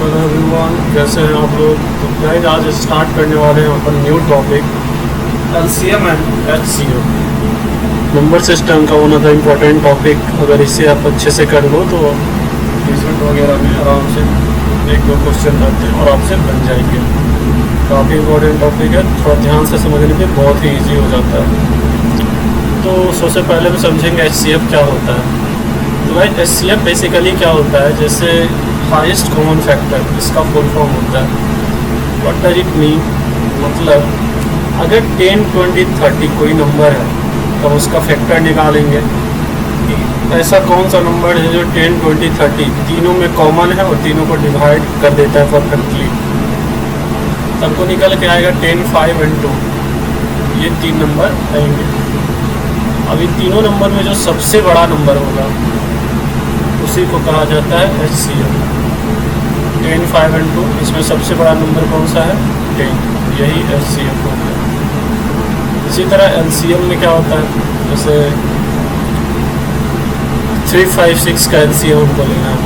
Hello everyone, कैसे हैं आप लोग। तो गाइस आज स्टार्ट करने वाले हैं अपन new topic LCM and HCF. Number system का one of the important topic. अगर इसे आप अच्छे से कर लो तो रिजल्ट वगैरह में आराम से एक दो क्वेश्चन रहते हैं और आपसे बन जाएंगे। काफ़ी इम्पोर्टेंट टॉपिक है, थोड़ा ध्यान से समझने पे बहुत ही ईजी हो जाता है। तो सबसे पहले हम समझेंगे एचसीएफ क्या होता है। तो गाइस एचसीएफ बेसिकली क्या होता है, जैसे हाईएस्ट कॉमन फैक्टर, इसका फुल फॉर्म होता है। व्हाट डज इट मीन, मतलब अगर 10, 20, 30 कोई नंबर है तो उसका फैक्टर निकालेंगे कि ऐसा कौन सा नंबर है जो 10, 20, 30 तीनों में कॉमन है और तीनों को डिवाइड कर देता है परफेक्टली। तब को निकल के आएगा 10, 5 एंड 2, ये तीन नंबर आएंगे। अब इन तीनों नंबर में जो सबसे बड़ा नंबर होगा उसी को कहा जाता है एचसीएफ। 10, 5 एंड 2, इसमें सबसे बड़ा नंबर कौन सा है, 10, यही एचसीएफ होता है। इसी तरह एलसीएम में क्या होता है, जैसे 3, 5, 6 का एलसीएम हमको लेना है।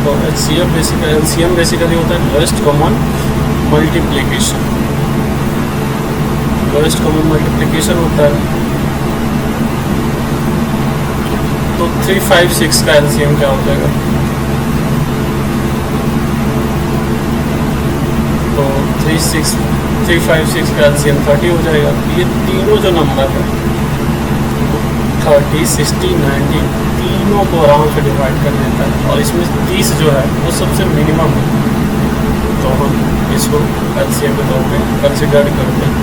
तो एलसीएम बेसिकली होता है lowest common multiplication. Lowest common multiplication होता है। तो 3, 5, 6 का एलसीएम क्या हो जाएगा, तो 3, 5, 6 का एलसीएम 30 हो जाएगा। ये तीनों जो नंबर है 30, 60, 90 तीनों को आराम से डिवाइड कर देता है। और इसमें 30 जो है वो सबसे मिनिमम है, तो हम इसको एलसीएम के तौर पे कंसिडर करते हैं।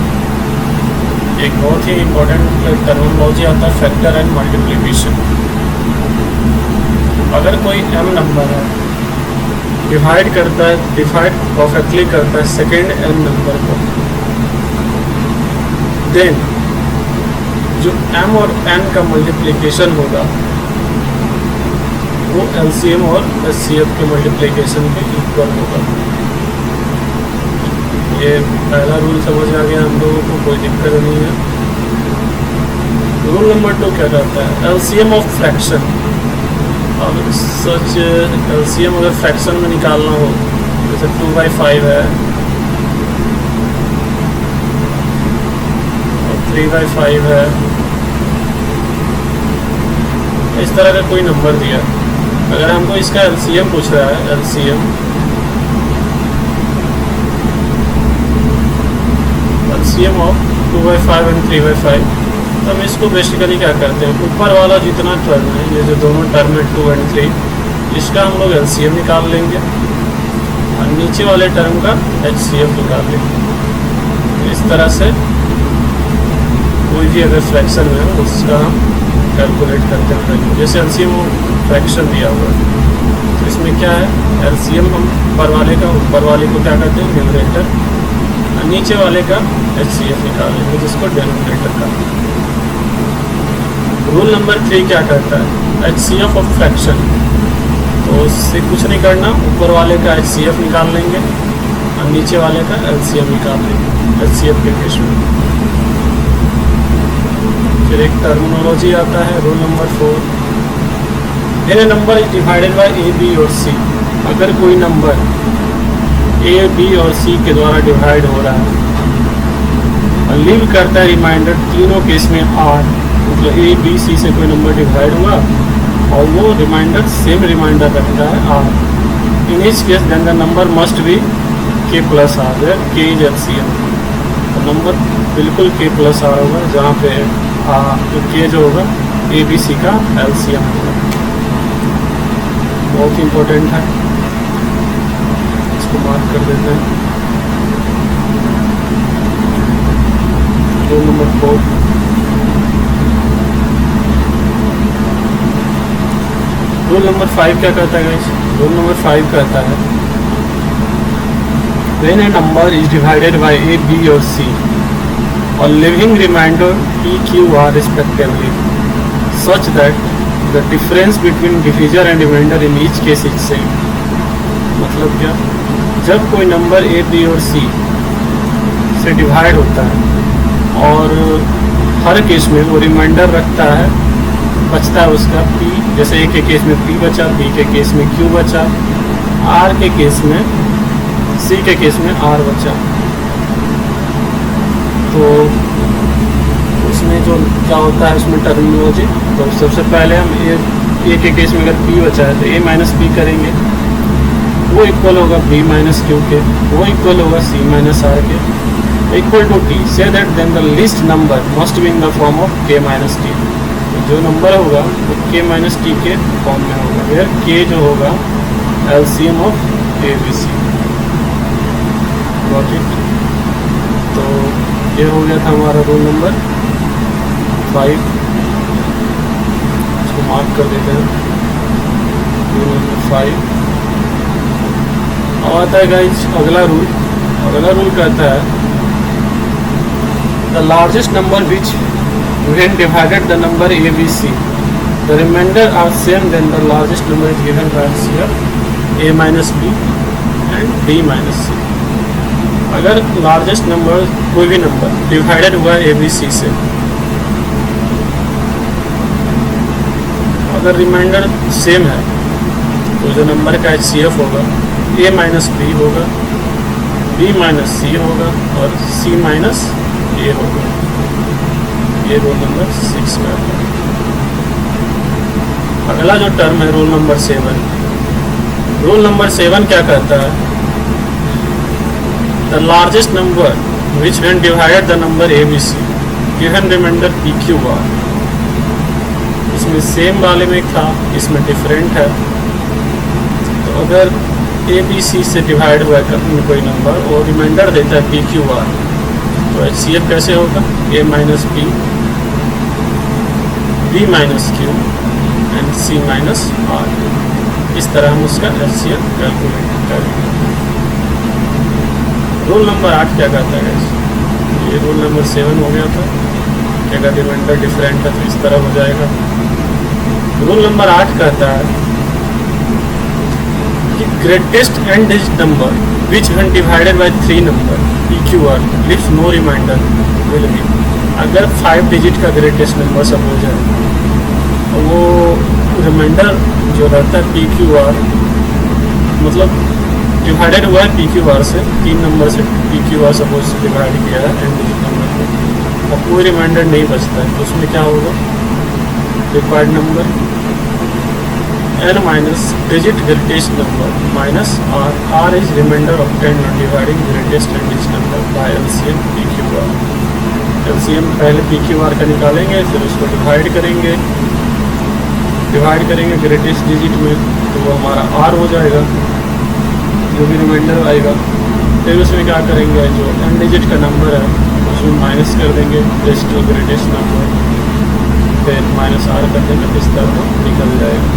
एक बहुत ही इम्पोर्टेंट टर्मिनोलॉजी आता है फैक्टर एंड मल्टीप्लिकेशन। अगर कोई m नंबर है, डिवाइड परफेक्टली करता है सेकेंड m नंबर को, देन जो m और n का मल्टीप्लिकेशन होगा वो एलसीएम और एचसीएफ के मल्टीप्लिकेशन के इक्वल होगा। ये पहला रूल समझ आ गया हम लोगों को, कोई दिक्कत नहीं है। रूल नंबर 2 क्या कहता है, एलसीएम ऑफ फ्रैक्शन। अब सच एलसीएम अगर फ्रैक्शन में निकालना हो, जैसे 2/5 है और 3/5 है, इस तरह का कोई नंबर दिया, अगर हमको इसका एलसीएम पूछ रहा है, एलसीएम ऑफ 2/5 एंड 3/5, तो हम इसको बेसिकली क्या करते हैं, ऊपर वाला जितना टर्म है, ये जो दोनों टर्म है 2 और 3, इसका हम लोग एलसीएम निकाल लेंगे और नीचे वाले टर्म का एचसीएफ निकाल लेंगे। इस तरह से कोई भी अगर फ्रैक्शन है उसका हम कैलकुलेट करते हैं वैल्यू। जैसे एलसीएम फ्रैक्शन दिया हुआ है, तो इसमें क्या है, एलसीएम हम ऊपर वाले को क्या करते हैं, न्यूमरेटर, और नीचे वाले का एचसीएफ निकाल लेंगे, जिसको डिनोमिनेटर का। रूल नंबर 3 क्या कहता है, एचसीएफ ऑफ फ्रैक्शन। तो उससे कुछ नहीं करना, ऊपर वाले का एचसीएफ निकाल लेंगे और नीचे वाले का एलसीएम निकाल लेंगे एचसीएफ के केस में। फिर एक टर्मिनोलॉजी आता है, rule number 4, any number is divided by A, B और सी। अगर कोई नंबर ए, बी और सी के द्वारा डिवाइड हो रहा है और लीव करता है रिमाइंडर तीनों केस में आर, मतलब ए, बी, सी से कोई नंबर डिवाइड हुआ और वो रिमाइंडर सेम रिमाइंडर रखता है आर, इन इस case then the number must be K plus R, where K is LCM. तो नंबर बिल्कुल के प्लस आर होगा, जहाँ पे जो के जो होगा ए, बी, सी का एलसीएम होगा। बहुत इम्पोर्टेंट है, इसको मार्क कर देते हैं। रूल नंबर 4, रूल नंबर 5 क्या कहता है गाइस, रूल नंबर 5 कहता है when a number is divided by A, B और सी और leaving remainder p, q, r respectively such that the difference between divisor and remainder in each case is same। मतलब क्या, जब कोई number a, b और c से divide होता है और हर केस में वो रिमाइंडर रखता है, बचता है उसका p, जैसे a के केस में p बचा, b के केस में q बचा, आर के केस में, सी के केस में आर बचा, तो उसमें जो क्या होता है उसमें टर्मिनोलॉजी। तो सबसे पहले हम ए के केस में अगर पी बचा है तो ए माइनस पी करेंगे, वो इक्वल होगा बी माइनस क्यू के, वो इक्वल होगा सी माइनस आर के, इक्वल टू टी। से that then the least number must be in the form of K minus T. जो नंबर होगा वो के माइनस टी के फॉर्म में होगा, वेयर के जो होगा LCM of A B C. Got it. तो ये हो गया था हमारा रूल नंबर 5, इसको मार्क कर देते हैं, रूल नंबर 5। अब आता है गाइज अगला रूल। अगला रूल कहता है the largest number which when divided the number ABC, the remainder are same then the largest number is given by here a minus b and b minus c। अगर largest number कोई भी number divided हुआ है ABC से, अगर reminder same है तो जो नंबर का HCF होगा a माइनस b होगा, b माइनस c होगा और c माइनस a होगा। ये रूल नंबर 6 का है। अगला जो टर्म है रूल नंबर 7। रूल नंबर 7 क्या कहता है? The largest number which when divided the number ABC given remainder PQR। इसमें सेम वाले में था, इसमें डिफरेंट है। तो अगर ABC से डिवाइड हुआ है कोई नंबर और रिमाइंडर देता है PQR, तो HCF कैसे होगा? A minus B, B minus Q and C minus R. इस तरह हम उसका HCF कैलकुलेट करेंगे। रूल नंबर 8 क्या कहता है? ये रूल नंबर 7 हो गया था कि अगर रिमाइंडर डिफरेंट है तो इस तरह हो जाएगा। रूल नंबर 8 कहता है कि greatest and digit number which when divided by 3 number PQR leaves no remainder will be. अगर 5 डिजिट का ग्रेटेस्ट नंबर सब हो जाए तो वो रिमाइंडर जो रहता है PQR, मतलब डिवाइडेड हुआ है PQR से, 3 नंबर से PQR सपोज डिवाइड किया है एंड डिजिट नंबर को, और कोई रिमाइंडर नहीं बचता है तो उसमें क्या होगा? Required number n minus digit greatest number minus r। r is remainder obtained on dividing greatest and digit number by LCM PQR। LCM पहले PQR का निकालेंगे, फिर उसको डिवाइड करेंगे ग्रेटेस्ट डिजिट में, तो वो हमारा R हो जाएगा जो भी रिमाइंडर आएगा। फिर उसमें क्या करेंगे? जो n डिजिट का नंबर है उसमें माइनस कर देंगे जस्ट ग्रेटेस्ट नंबर, फिर माइनस R कर देंगे, इस तरह वो निकल जाएगा।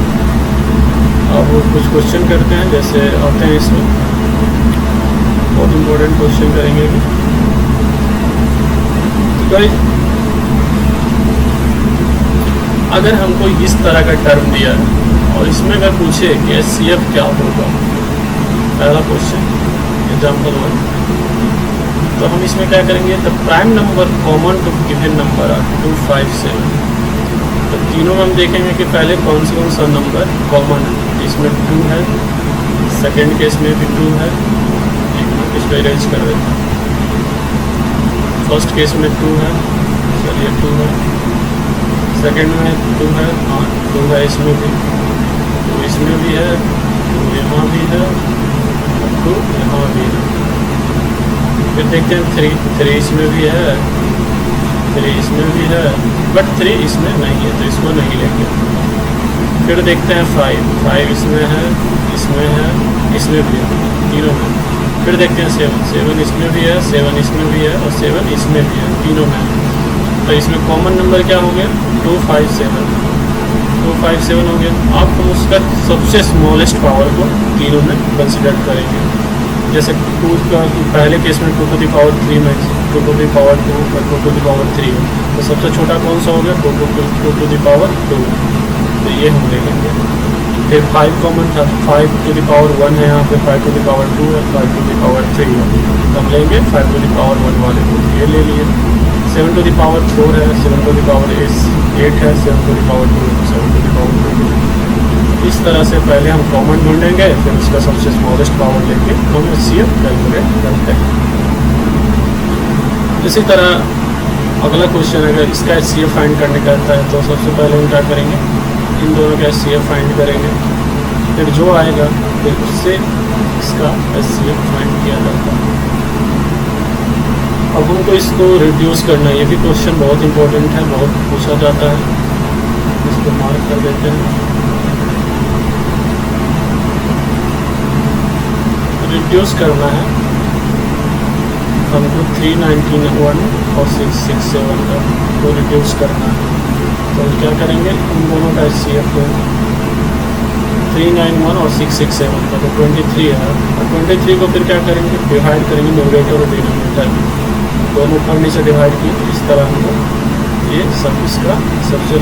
अब वो कुछ क्वेश्चन करते हैं, जैसे आते हैं इसमें बहुत इम्पोर्टेंट क्वेश्चन करेंगे। अगर हमको इस तरह का टर्म दिया है और इसमें अगर पूछे कि HCF क्या होगा, पहला क्वेश्चन एग्जाम्पल 1, तो हम इसमें क्या करेंगे? The prime number common to given number are 2, 5, 7। तो तीनों में हम देखेंगे कि पहले कौन सा नंबर कॉमन है। इसमें 2 है, सेकेंड केस में भी 2 है, इसको अरेंज कर देते हैं। फर्स्ट केस में 2 है, चलिए 2 है, सेकेंड में 2 है, हाँ 2 है इसमें भी, तो इसमें भी है, 2 यहाँ भी है, 2 यहाँ भी है। फिर देखते हैं 3 इसमें भी है, 3 इसमें भी है, बट 3 इसमें नहीं है तो इसको नहीं लेंगे। फिर देखते हैं 5 इसमें है, इसमें है, इसमें भी है, तीनों में। फिर देखते हैं 7 इसमें भी है, 7 इसमें भी है और 7 इसमें भी है, तीनों में। तो इसमें कॉमन नंबर क्या हो गया? 2, 5, 7 हो गया। अब हम उसका सबसे स्मॉलेस्ट पावर को तीनों में कंसिडर करेंगे। जैसे 2 का पहले केस में 2 to the power 3 में 2 to the power 2 और 2 to the power 3 है, तो सबसे छोटा कौन सा हो गया? 2 to the power 2। तो ये हम ले लेंगे। फिर 5 कॉमन था, 5 to the power 1 है यहाँ पे, 5 to the power 2 है, 5 to the power 3 है, तो हम लेंगे 5 to the power 1 वाले को, ये ले लिए। 7 to the power 4 है, 7 to the power 8 है, 7 to the power 2 है, 7 to the power 2। इस तरह से पहले हम कॉमन ढूंढेंगे, फिर उसका सबसे स्मॉलेस्ट पावर लेके हम HCF कैलकुलेट करते हैं। इसी तरह अगला क्वेश्चन अगर इसका HCF फाइंड करने का रहता है तो सबसे पहले हम क्या करेंगे, इन दोनों का HCF फाइंड करेंगे, फिर जो आएगा फिर उससे इसका HCF फाइंड किया जाता है। अब हमको इसको रिड्यूस करना है, ये भी क्वेश्चन बहुत इंपॉर्टेंट है, बहुत पूछा जाता है। इसको मार्क कर देते हैं। रिड्यूस करना है हमको 391 और 667 का वो रिड्यूस करना है। तो क्या करेंगे, इन दोनों का HCF को 391 और 667 का तो 23 है, और 23 को फिर क्या करेंगे, डिवाइड करेंगे न्यूमरेटर और डिनोमिनेटर, दोनों ऊपर नीचे डिवाइड किए। इस तरह हमको ये सब इसका सबसे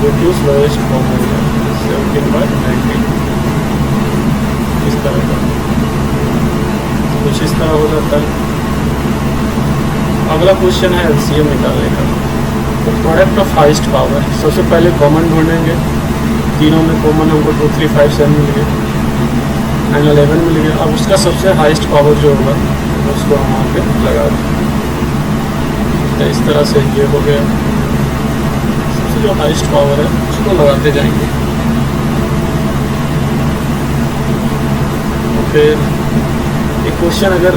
रिड्यूस लोएस्ट फॉर्म हो गया 17/19, इस तरह का कुछ इस तरह हो जाता है। अगला क्वेश्चन है LCM निकालने का। तो प्रोडक्ट ऑफ हाइस्ट पावर, सबसे पहले कॉमन ढूंढेंगे, तीनों में कॉमन हमको 2 3 5 7 मिल गए एंड 11 मिल गया। अब उसका सबसे हाइस्ट पावर जो होगा उसको हम वहाँ पे लगा देंगे। तो इस तरह से ये हो गया, सबसे जो हाइस्ट पावर है उसको लगाते जाएंगे। फिर एक क्वेश्चन अगर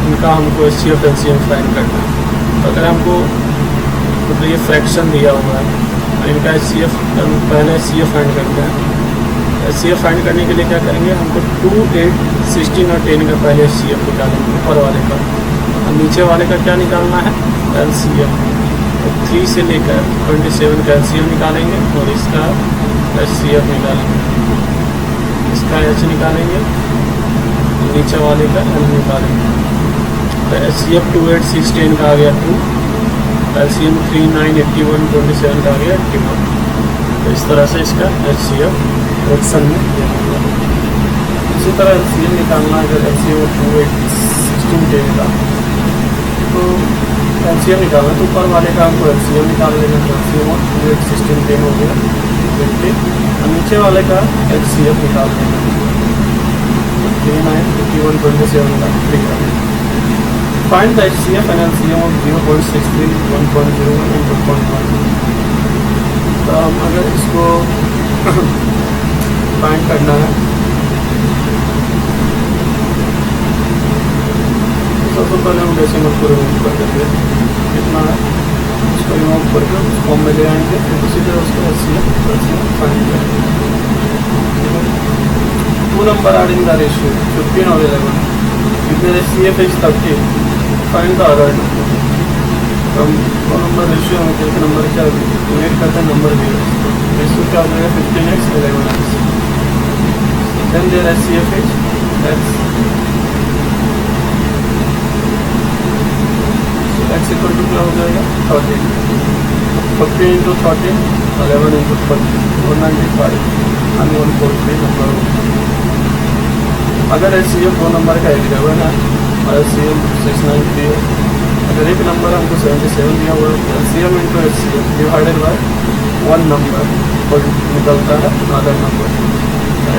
इनका हमको HCF LCM फाइंड करना है, तो अगर हमको तो ये फ्रैक्शन दिया हुआ है, इनका HCF पहले HCF फाइंड करते हैं। HCF फाइंड करने के लिए क्या करेंगे, हमको 2, 8, 16 और 10 का पहले HCF निकालेंगे ऊपर वाले का, और नीचे वाले का क्या निकालना है LCM। तो 3 से लेकर 27 का LCM निकालेंगे और इसका HCF निकालेंगे, इसका H निकालेंगे, नीचे वाले का L निकालेंगे। तो HCF 2, 8, 16 का आ गया 2, LCM 3, 9, 81, 27 का आ गया 81। तो इस तरह से इसका HCF फ्रैक्शन में दिया हुआ है। इसी तरह LCM निकालना है, अगर LCM 2, 8, 16, 10 का, तो LCM निकालना है तो ऊपर वाले का हमको LCM निकाल लेना। LCM 2, 8, 16, 10 हो गया 50, और नीचे वाले का HCF निकाल लेना, 3, 9, 81, 27 का 3। Find the HCF and LCM of 0.63, 1.01 and 2.1। तो हम अगर इसको फाइंड करना है तो सबसे पहले हम डेसिमल को रिमूव कर देंगे, कितना है उसको रिमूव करके उस फॉर्म में ले आएंगे, फिर उसी तरह उसको LCM फाइंड करेंगे। 2 number are in the ratio 15 और 11, if the HCF is 30, find the other number. तो हम 2 नंबर रेशियो में कितने नंबर क्या यूनिट करते हैं, नंबर जीरो, रेशियो क्या हो जाएगा 15x 11x। Then their HCF is x equal to क्या हो जाएगा 13, 15 इंटू 13, 11 इंटू 30, 195 and 143 नंबर होगा। अगर HCF 2 नंबर का 11 है और LCM 693 है, अगर एक नंबर हमको 77 दिया हुआ है, LCM into HCF divided by 1 number और निकलता है अदर नंबर।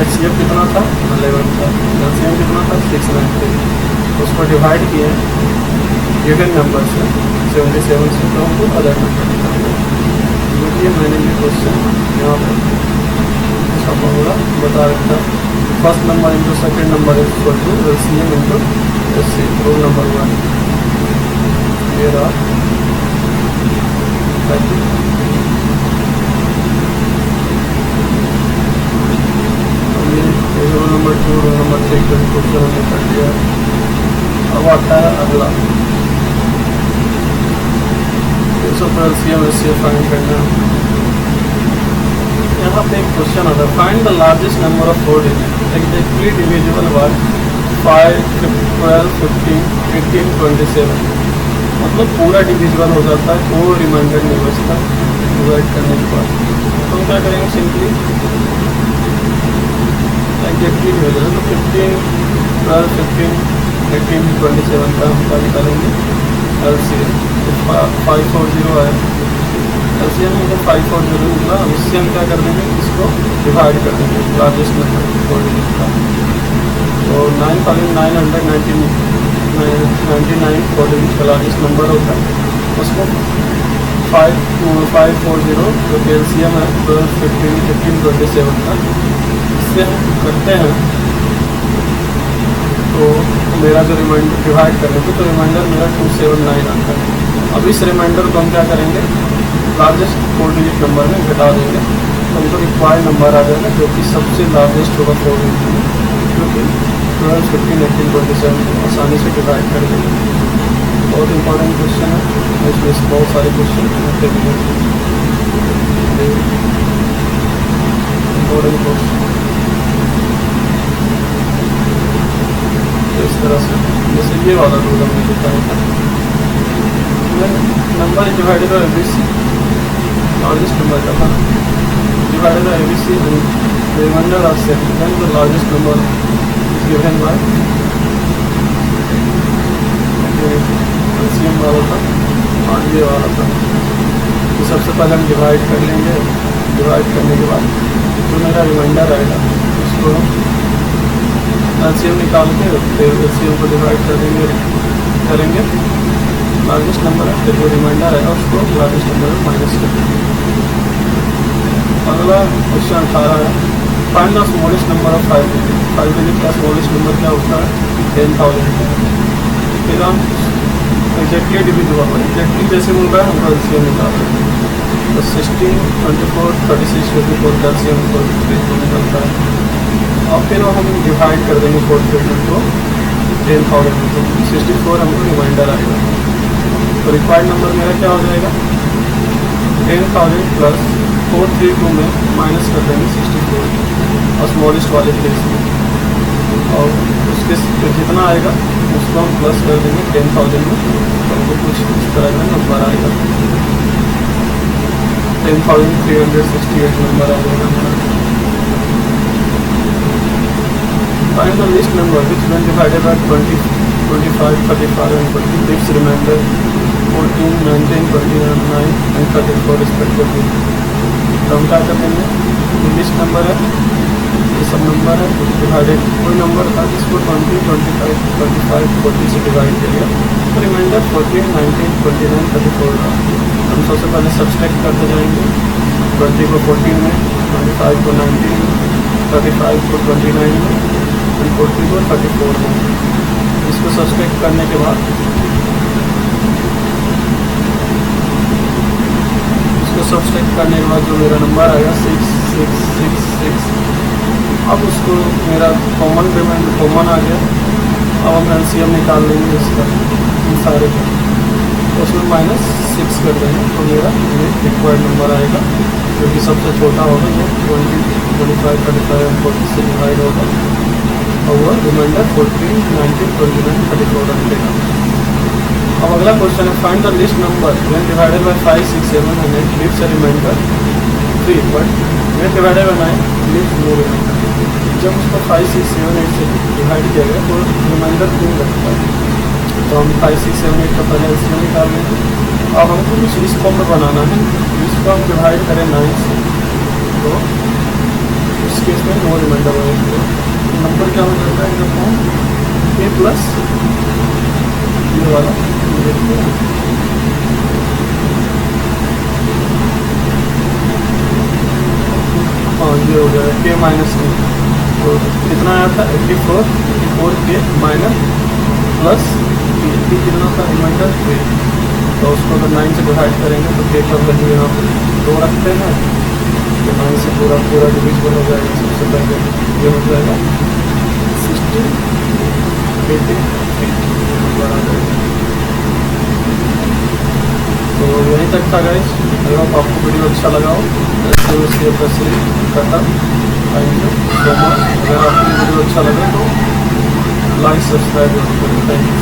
HCF कितना था 11 था, LCM कितना था 693, उसको डिवाइड किए गिवन नंबर से 77 से, तो हमको अदर नंबर निकलता है। देखिए मैंने ये क्वेश्चन यहाँ पर इसका फॉर्मूला बता रखा है। First number into second number is equal to LCM into HCF, rule number 1। ये रहा रूल नंबर 2, रूल नंबर 3 का क्वेश्चन हमने कर दिया। अब आता है अगला, LCM HCF फाइंड करना। यहाँ पे एक क्वेश्चन आता है, find the largest number of 4 digit exactly divisible by 5, 12, 15, 18, 27। मतलब पूरा डिविजिबल हो जाता है, कोई रिमाइंडर नहीं बचता डिवाइड करने के बाद। तो हम क्या करेंगे, सिंपली एग्जैक्टली डिविजिबल, तो 15, 12, 15, 18, 27 का हम क्या निकालेंगे LCM। 540 है एलसीएम में 540 निकला। अब इससे हम क्या कर देंगे, इसको डिवाइड कर देंगे लार्जेस्ट नंबर 4 डिजिट का। तो 9,999 4 डिजिट का लार्जेस्ट नंबर होता है, उसको 540 जो कि एलसीएम है 12, 15, 1527 का, इससे हम करते हैं। तो मेरा जो रिमाइंडर डिवाइड करने को, तो रिमाइंडर मेरा 279 आता है। अब इस रिमाइंडर को हम क्या करेंगे, लार्जेस्ट 4 डिजिट नंबर में घटा देंगे, तो हमको रिक्वायर्ड नंबर आ जाएगा जो कि सबसे लार्जेस्ट होगा 4 डिजिट में, जो कि 12, 15, 18, 27 को आसानी से डिवाइड कर देंगे। बहुत इंपॉर्टेंट क्वेश्चन है, इसमें बहुत सारे क्वेश्चन इंपॉर्टेंट क्वेश्चन इस तरह से, जैसे ये वाला रूल हमने बताया था, number divided by ABC, largest number का था, divided by ABC and remainder of set, then the largest number is given by LCM वाला था और ये वाला था। तो सबसे पहले हम डिवाइड कर लेंगे, डिवाइड करने के बाद जो मेरा रिमाइंडर आएगा उसको एलसीएम निकाल के फिर एलसीएम को डिवाइड कर देंगे, करेंगे लार्जेस्ट नंबर है, फिर जो रिमाइंडर आएगा उसको लार्जेस्ट नंबर में माइनस कर देंगे। अगला क्वेश्चन 18 है, find the smallest number of 5 digit. 5 digit का स्मॉलेस्ट नंबर क्या होता है, 10,000। फिर हम एग्जैक्टली डिविड हुआ, एग्जैक्टली जैसे बोल रहा है हमको एलसीएम निकाल रहे हैं, तो 16, 24, 36, 24 का एलसीएम को निकलता है। और फिर हम डिवाइड कर देंगे 4 डिजिट को 10,000 में, तो 64 हमको रिमाइंडर आएगा। तो रिक्वायर्ड नंबर मेरा क्या हो जाएगा, 10,000 प्लस 432 में माइनस कर देंगे 64 और स्मॉलेस्ट वाले प्लेस में, और उसके जितना आएगा उसको हम प्लस कर देंगे 10,000 में, तो हमको कुछ इस तरह का नंबर आएगा, 10,368 नंबर आ जाएगा हमारा। Find the least number which when divided by 20, 25, 35 and 20 gives remainder 14, 19, 29 and 34 respectively। तो हम क्या कर देंगे, लिस्ट नंबर है, ये सब नंबर है, डिवाइडेड कोई नंबर था जिसको 20, 25, 35, 40 से डिवाइड किया, तो रिमाइंडर 14, 19, 29, 34 था। हम सबसे पहले सब्सट्रैक्ट करते जाएंगे, 20 को 14 में, 25 को 19 में, 35 को 29 में, 40 को 34 में। इसको सब्सट्रैक्ट करने के बाद जो मेरा नंबर आएगा 6666, अब उसको मेरा कॉमन पेमेंट कॉमन आ गया। अब हम एलसीएम निकाल लेंगे इसका, इन सारे का, तो उसमें -6 कर देंगे, तो मेरा ये रिक्वायर्ड नंबर आएगा जो कि सबसे छोटा होगा, जो 20, 25, 35 और 40 से डिवाइड होगा, और वह रिमाइंडर 14, 19, 29, 34 रखेगा। अब अगला क्वेश्चन है, find the least number when divided by 5, 6, 7 and 8 gives a remainder 3, but when divided by 9 gives no remainder. जब उसको 5, 6, 7, 8 से डिवाइड किया गया तो रिमाइंडर 3 लगता है। तो हम 5, 6, 7, 8 का पहले एलसीएम निकाल लेंगे। अब हमको कुछ इस फॉर्म में बनाना है, इसको हम डिवाइड करें 9 से, तो इस केस में नो रिमाइंडर होगा। नंबर क्या हो जाता है इनका फॉर्म, ए प्लस ये वाला, हाँ ये हो जाएगा के माइनस के, तो कितना आया था 84 के माइनस प्लस के कितना था रिमाइंडर 3, तो उसको अगर 9 से डिवाइड करेंगे तो के का वैल्यू यहाँ पर 2 रखते हैं, तो 9 से पूरा डिविजिबल हो जाएगा। सबसे पहले ये हो जाएगा 60, 83 नंबर आ जाएगा। तो यहीं तक था गाइस, अगर आपको वीडियो अच्छा लगा हो तो इसके शेयर करता। Thank you so much. अगर आपको वीडियो अच्छा लगे तो लाइक सब्सक्राइब जरूर करें। Thank you.